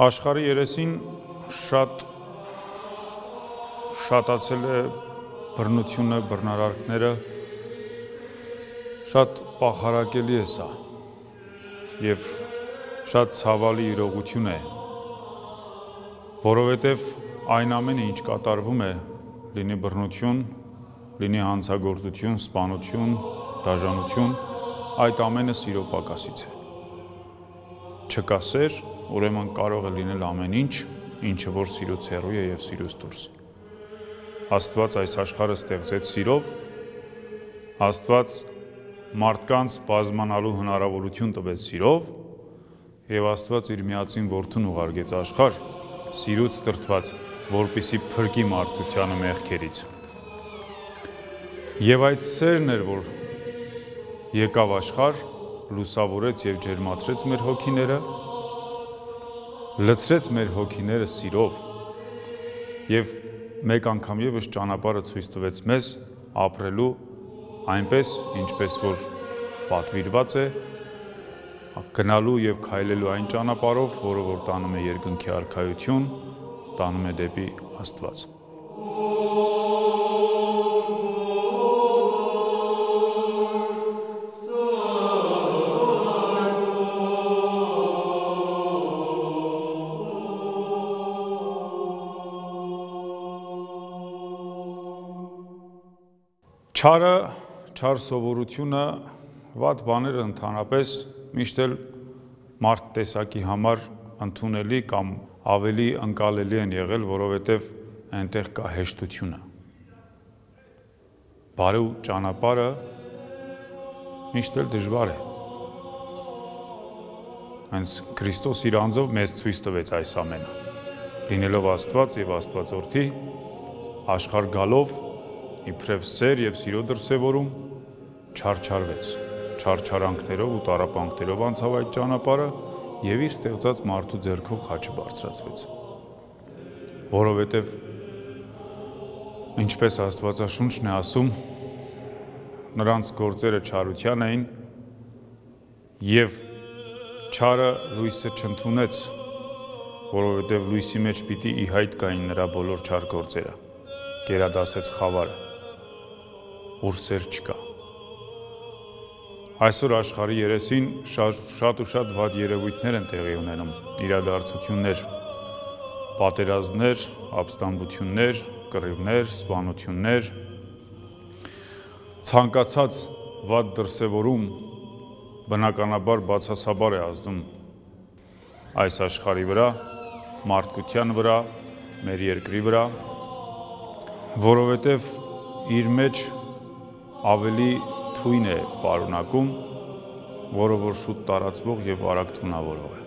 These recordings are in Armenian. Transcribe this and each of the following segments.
Աշխարհի երեսին շատացել է բռնությունը, բռնարարքները, շատ պախարակելի է սա և շատ ցավալի իրողություն է, որովհետև այն ամենը, ինչ կատարվում է, լինի բռնություն, լինի հանցագործություն, սպանություն, դաժանություն, այդ ամենը սիրո պակասից է։ Չկա սեր, ուրեմն կարող է լինել ամեն ինչ, ինչը որ սիրուց հեռու է և սիրուց դուրս։ Աստված այս աշխարհը ստեղծեց սիրով, Աստված մարդկանց բազմանալու հնարավորություն տվեց սիրով, և Աստված իր միածին որդուն ուղարկեց աշխարհ սիրուց դրդված, որպեսզի փրկի մարդկությանը մեղքերից։ Եվ այդ սերն էր, որ եկավ աշխարհ, լուսավորեց և ջերմացրեց մեր հոգիները, լցրեց մեր հոգիները սիրով և մեկ անգամ ևս ճանապարհը ցույց տվեց մեզ ապրելու այնպես, ինչպես որ պատվիրված է, գնալու և քայլելու այն ճանապարհով, որը որ տանում է երկնքի արքայություն, տանում է դեպի Աստված։ Չար սովորությունը, վատ բաները ընդհանրապես միշտ էլ մարդ տեսակի համար ընդունելի կամ ավելի ընկալելի են եղել, որովհետև այնտեղ կա հեշտությունը։ Բարու ճանապարհը միշտ էլ դժվար է։ Հենց Քրիստոս իր անձով մեզ ցույց տվեց այս ամենը, լինելով Աստված և Աստվածորդի, աշխարհ գալով, իբրև սեր և սիրո դրսևորում, չարչարվեց, չարչարանքներով ու տառապանքներով անցավ այդ ճանապարհը և իր ստեղծած մարդու ձեռքով խաչը բարձրացվեց։ Որովհետև, ինչպես Աստվածաշունչն է ասում, նրանց գործերը չարության էին և չարը լույսը չընդունեց, որովհետև լույսի մեջ պիտի ի հայտ գային նրա բոլոր չար գործերը, գերադասեց խավարը, ուր սեր չկա։ Այսօր աշխարհի երեսին շատ ու շատ վատ երևույթներ են տեղի ունենում, իրադարձություններ, պատերազմներ, ապստամբություններ, կռիվներ, սպանություններ, ցանկացած վատ դրսևորում բնականաբար բացասաբար է ազդում այս աշխարհի վրա, մարդկության վրա, մեր երկրի վրա, որովհետև իր մեջ ավելի թույն է պարունակում, որը որ շուտ տարածվող և արագ թունավորող է։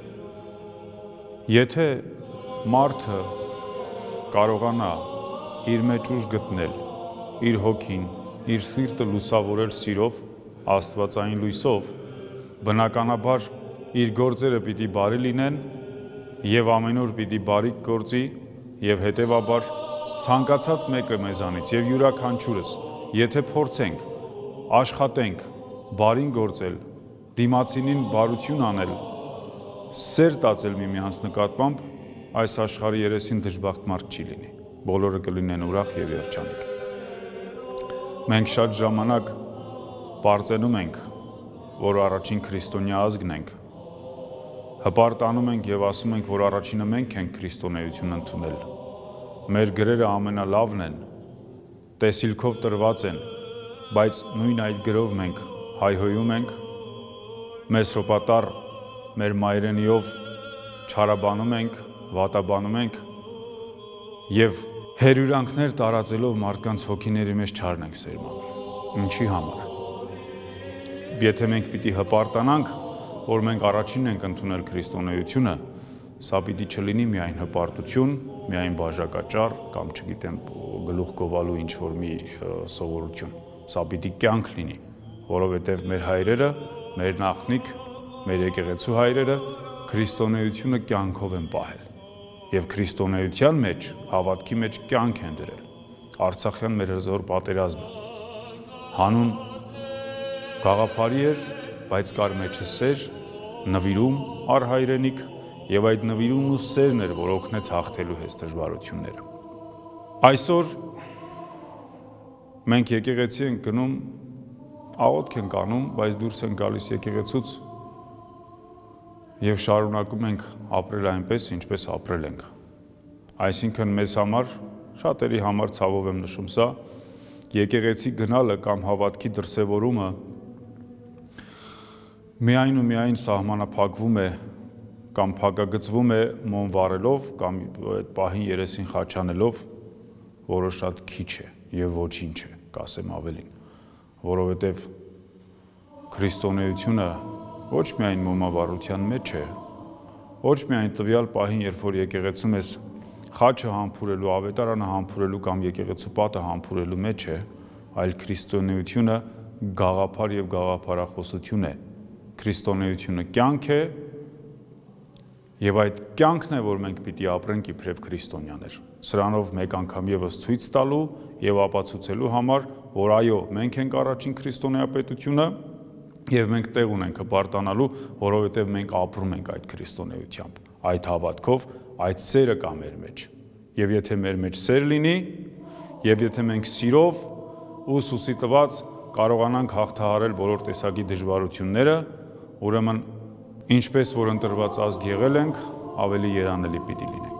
Եթե մարդը կարողանա իր մեջ ուժ գտնել, իր հոգին, իր սիրտը լուսավորել սիրով, աստվածային լույսով, բնականաբար իր գործերը պիտի բարի լինեն և ամենուր պիտի բարիք գործի և հետևաբար ցանկացած մեկը մեզանից և յուրաքանչյուրս, եթե փորձենք, աշխատենք, բարին գործել, դիմացինին բարություն անել, սեր տածել միմյանց նկատմամբ, այս աշխարհի երեսին դժբախտ մարդ չի լինի, բոլորը կլինեն ուրախ և երջանիկ։ Մենք շատ ժամանակ պարծենում ենք, որ առաջին քրիստոնյա ազգն ենք, հպարտանում ենք և ասում ենք, որ առաջինը մենք ենք քրիստոնեություն ընդունել, մեր գրերը ամենալավն են, տեսիլքով տրված են, բայց նույն այդ գրով մենք հայհոյում ենք, մեսրոպատառ մեր մայրենիով չարաբանում ենք, վատաբանում ենք և հերյուրանքներ տարածելով մարդկանց հոգիների մեջ չարն ենք սերմանում։ Ինչի համար։ Եթե մենք պիտի հպարտանանք, որ մենք առաջինն ենք ընդունել քրիստոնեությունը, սա պիտի չլինի միայն հպարտություն, միայն բաժակաճառ կամ չգիտեմ գլուխ գովալու ինչ-որ մի սովորություն, սա պիտի կյանք լինի, որովհետև մեր հայրերը, մեր նախնիկ, մեր եկեղեցու հայրերը քրիստոնեությունը կյանքով են պահել և քրիստոնեության մեջ, հավատքի մեջ կյանք են դրել, Արցախյան մեր հզոր պատերազմը, հանուն գաղափարի էր, բայց կար մեջը սեր, նվիրում առ հայրենիք եւ այդ նվիրումն ու սերն էր, որ օգնեց հաղթելու հենց դժվարությունները։ Այսօր մենք եկեղեցի ենք գնում, աղոթք ենք անում, բայց դուրս ենք գալիս եկեղեցուց եւ շարունակում ենք ապրել այնպես, ինչպես ապրել ենք։ Այսինքն մեզ համար, շատերի համար ցավով եմ նշում սա, եկեղեցի գնալը կամ հավատքի դրսևորումը միայն ու միայն սահմանափակվում է կամ փակագծվում է մոմ վառելով կամ այդ պահին երեսին խաչանելով, որը շատ քիչ է եւ ոչինչ է, կասեմ ավելին, որովհետեւ քրիստոնեությունը ոչ միայն մոմավառության մեջ է, ոչ միայն տվյալ պահին, երբ որ եկեղեցում ես խաչը համբուրելու, ավետարանը համբուրելու կամ եկեղեցու պատը համբուրելու մեջ է, այլ քրիստոնեությունը գաղափար եւ գաղափարախոսություն է։ Քրիստոնեությունը կյանք է եւ այդ կյանքն է, որ մենք պիտի ապրենք իբրև քրիստոնյաներ։ Սրանով մեկ անգամ եւս ցույց տալու եւ ապացուցելու համար, որ այո, մենք ենք առաջին քրիստոնեապետությունը եւ մենք տեղ ունենք հպարտանալու, որովհետեւ մենք ապրում ենք այդ քրիստոնեությամբ, այդ հավատքով, այդ սերը կա մեր մեջ։ Եվ եթե մեր մեջ սեր լինի, եւ եթե մենք սիրով ու Հիսուսի տված կարողանանք հաղթահարել բոլոր տեսակի դժվարությունները, ուրեմն ինչպես որ ընտրված ազգ եղել ենք, ավելի երանելի պիտի լինենք։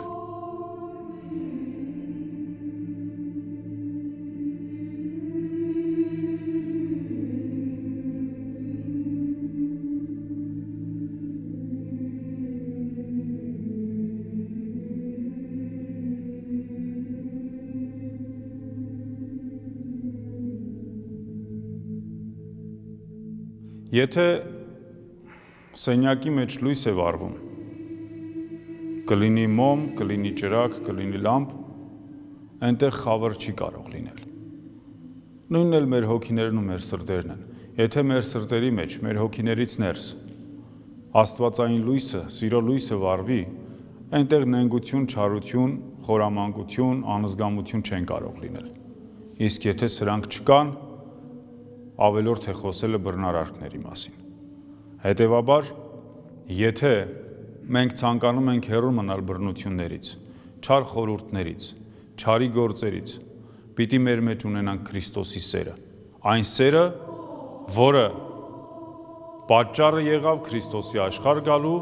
Եթե սենյակի մեջ լույս է վառվում, կլինի մոմ, կլինի ճրագ, կլինի լամպ, այնտեղ խավար չի կարող լինել։ Նույնն էլ մեր հոգիներն ու մեր սրտերն են։ Եթե մեր սրտերի մեջ, մեր հոգիներից ներս աստվածային լույսը, սիրո լույսը վառվի, այնտեղ նենգություն, չարություն, խորամանկություն, անզգամություն չեն կարող լինել։ Իսկ եթե սրանք չկան, ավելորդ է խոսելը բռնարարքների մասին։ Հետևաբար, եթե մենք ցանկանում ենք հեռու մնալ բռնություններից, չար խորհուրդներից, չարի գործերից, պիտի մեր մեջ ունենանք Քրիստոսի սերը։ Այն սերը, որը պատճառը եղավ Քրիստոսի աշխարհ գալու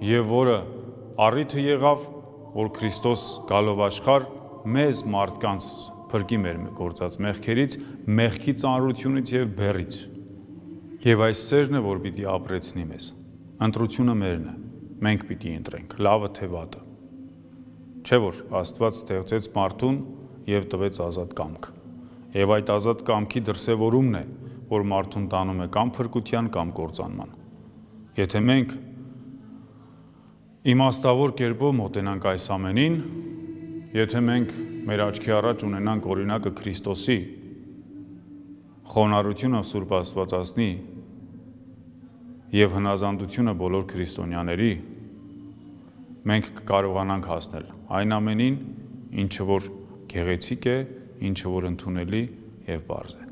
եւ որը առիթը եղավ, որ Քրիստոս գալով աշխարհ մեզ մարդկանց փրկի մեր գործած մեղքերից, մեղքի ծանրությունից եւ բեռից։ Եվ այս սերն է, որ պիտի ապրեցնի մեզ։ Ընտրությունը մերն է։ Մենք պիտի ընտրենք լավը թե վատը։ Չէ՞ որ Աստված ստեղծեց մարդուն եւ տվեց ազատ կամք։ Եվ այդ ազատ կամքի դրսևորումն է, որ մարդուն տանում է կամ փրկության, կամ կործանման։ Եթե մենք իմաստավոր կերպով մոտենանք այս ամենին, եթե մենք մեր աչքի առաջ ունենանք օրինակը Քրիստոսի, խոնարհությունը Սուրբ Աստվածածնի եւ հնազանդությունը բոլոր քրիստոնյաների, մենք կկարողանանք հասնել այն ամենին, ինչը որ գեղեցիկ է, ինչը որ ընդունելի եւ պարզ է։